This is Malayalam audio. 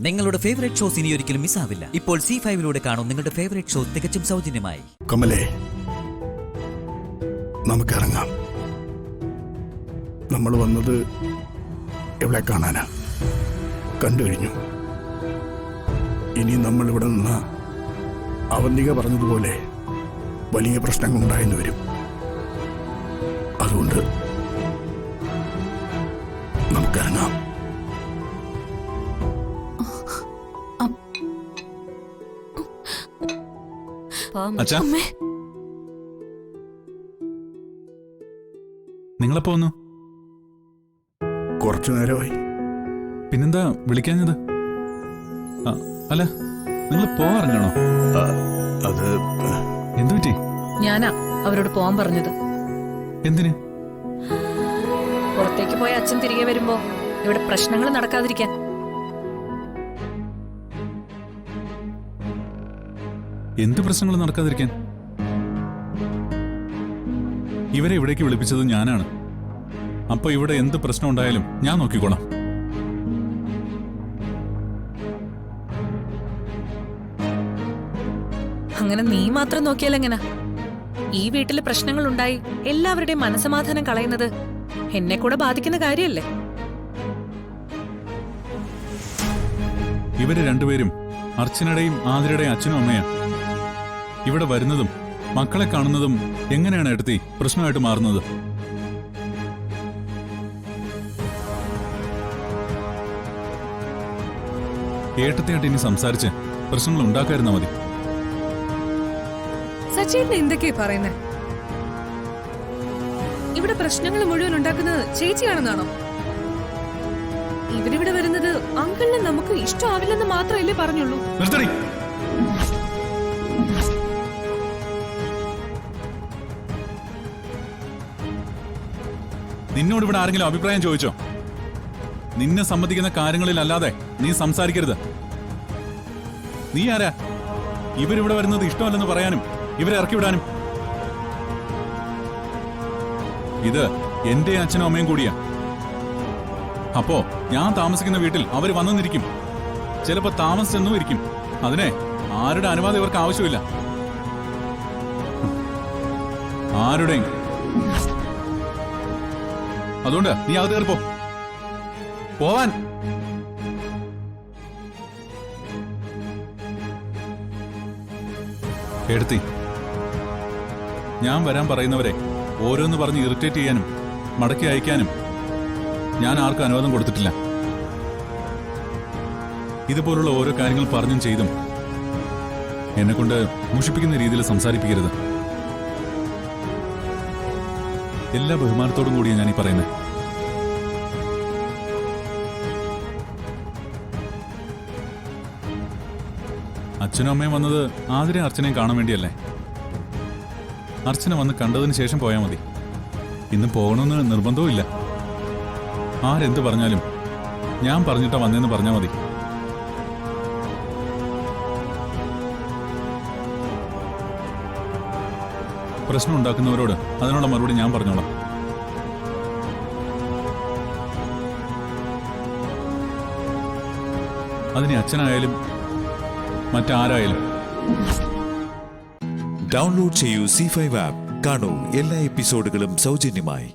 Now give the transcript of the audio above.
നിങ്ങളുടെ ഫേവറേറ്റ് ഷോസ് ഇനി ഒരിക്കലും മിസ്സാവില്ല. ഇപ്പോൾ C5 കാണും നിങ്ങളുടെ ഫേവറേറ്റ് ഷോ തികച്ചും സൗജന്യമായി. കമലേ, നമുക്കിറങ്ങാം. നമ്മൾ വന്നത് എവിടെ കാണാനാ? കണ്ടു കഴിഞ്ഞു. ഇനി നമ്മൾ ഇവിടെ നിന്ന് അവന്തിക പറഞ്ഞതുപോലെ വലിയ പ്രശ്നങ്ങൾ ഉണ്ടായെന്ന് വരും. അതുകൊണ്ട് നമുക്കിറങ്ങാം. അച്ഛാ, നിങ്ങളെപ്പോ വന്നു? കുറച്ചു നേരമായി. പിന്നെന്താ വിളിക്കാഞ്ഞത്? അല്ല, നിങ്ങൾ പോവാറിഞ്ഞാണോ? അത് എന്തു പറ്റി? ഞാനാ അവരോട് പോവാൻ പറഞ്ഞത്. എന്തിന്? പുറത്തേക്ക് പോയ അച്ഛൻ തിരികെ വരുമ്പോ ഇവിടെ പ്രശ്നങ്ങൾ നടക്കാതിരിക്കാൻ. എന്ത് പ്രശ്നങ്ങൾ നടക്കാതിരിക്കാൻ? ഇവരെ ഇവിടേക്ക് വിളിപ്പിച്ചത് ഞാനാണ്. അപ്പൊ ഇവിടെ എന്ത് പ്രശ്നം ഉണ്ടായാലും ഞാൻ നോക്കിക്കോളാം. അങ്ങനെ നീ മാത്രം നോക്കിയാൽ എങ്ങനെ? ഈ വീട്ടില് പ്രശ്നങ്ങൾ ഉണ്ടായി എല്ലാവരുടെയും മനസമാധാനം കളയുന്നത് എന്നെ കൂടെ ബാധിക്കുന്ന കാര്യല്ലേ? ഇവര് രണ്ടുപേരും അർച്ചനയുടെയും ആതിരയുടെയും അച്ഛനും അമ്മയാ. ഇവിടെ വരുന്നതും മക്കളെ കാണുന്നതും എങ്ങനെയാണ് എടുത്തി പ്രശ്നമായിട്ട് മാറുന്നത്? ഏട്ടത്തെയായിട്ട് ഇനി സംസാരിച്ച് പ്രശ്നങ്ങൾ ഉണ്ടാക്കാതിരുന്നാ മതി. സച്ചേട്ടൻ എന്തൊക്കെയാ പറയുന്നേ? ഇവിടെ പ്രശ്നങ്ങൾ മുഴുവൻ ഉണ്ടാക്കുന്നത് ചേച്ചിയാണെന്നാണോ? ഇവരിവിടെ വരുന്നത് അങ്കിളിന് നമുക്ക് ഇഷ്ടമാവില്ലെന്ന് മാത്രമല്ലേ പറഞ്ഞുള്ളൂ. നിർത്തടി. നിന്നോട് ഇവിടെ ആരെങ്കിലും അഭിപ്രായം ചോദിച്ചോ? നിന്നെ സമ്മതിക്കുന്ന കാര്യങ്ങളിൽ അല്ലാതെ നീ സംസാരിക്കരുത്. നീ ആരാ ഇവരിവിടെ വരുന്നത് ഇഷ്ടമല്ലെന്ന് പറയാനും ഇവരെ ഇറക്കിവിടാനും? ഇത് എന്റെ അച്ഛനും അമ്മയും കൂടിയാ. അപ്പോ ഞാൻ താമസിക്കുന്ന വീട്ടിൽ അവര് വന്നെന്നിരിക്കും. ചിലപ്പോ താമസിച്ചെന്നും ഇരിക്കും. അതിനെ ആരുടെ അനുവാദം ഇവർക്ക് ആവശ്യമില്ല. ആരുടെയും. അതുകൊണ്ട് നീ അകത്ത് കയറിപ്പോ. പോവാൻ. എടുത്തി, ഞാൻ വരാൻ പറയുന്നവരെ ഓരോന്ന് പറഞ്ഞ് ഇറിറ്റേറ്റ് ചെയ്യാനും മടക്കി അയക്കാനും ഞാൻ ആർക്കും അനുവാദം കൊടുത്തിട്ടില്ല. ഇതുപോലുള്ള ഓരോ കാര്യങ്ങൾ പറഞ്ഞും ചെയ്തും എന്നെക്കൊണ്ട് മുഷിപ്പിക്കുന്ന രീതിയിൽ സംസാരിപ്പിക്കരുത്. എല്ലാ ബഹുമാനത്തോടും കൂടിയാണ് ഞാനീ പറയുന്നത്. അച്ഛനും അമ്മയും വന്നത് ആതിരയും അർച്ചനയും കാണാൻ വേണ്ടിയല്ലേ? അർച്ചന വന്ന് കണ്ടതിന് ശേഷം പോയാൽ മതി. ഇന്ന് പോകണമെന്ന് നിർബന്ധവും ഇല്ല. ആരെന്ത് പറഞ്ഞാലും ഞാൻ പറഞ്ഞിട്ടാ വന്നേന്ന് പറഞ്ഞാൽ മതി. പ്രശ്നം ഉണ്ടാക്കുന്നവരോട് അതിനുള്ള മറുപടി ഞാൻ പറഞ്ഞോളാം. അതിന് അച്ഛനായാലും മറ്റാരായാലും. ഡൗൺലോഡ് ചെയ്യൂ C5 ആപ്പ്. കാണൂ എല്ലാ എപ്പിസോഡുകളും സൗജന്യമായി.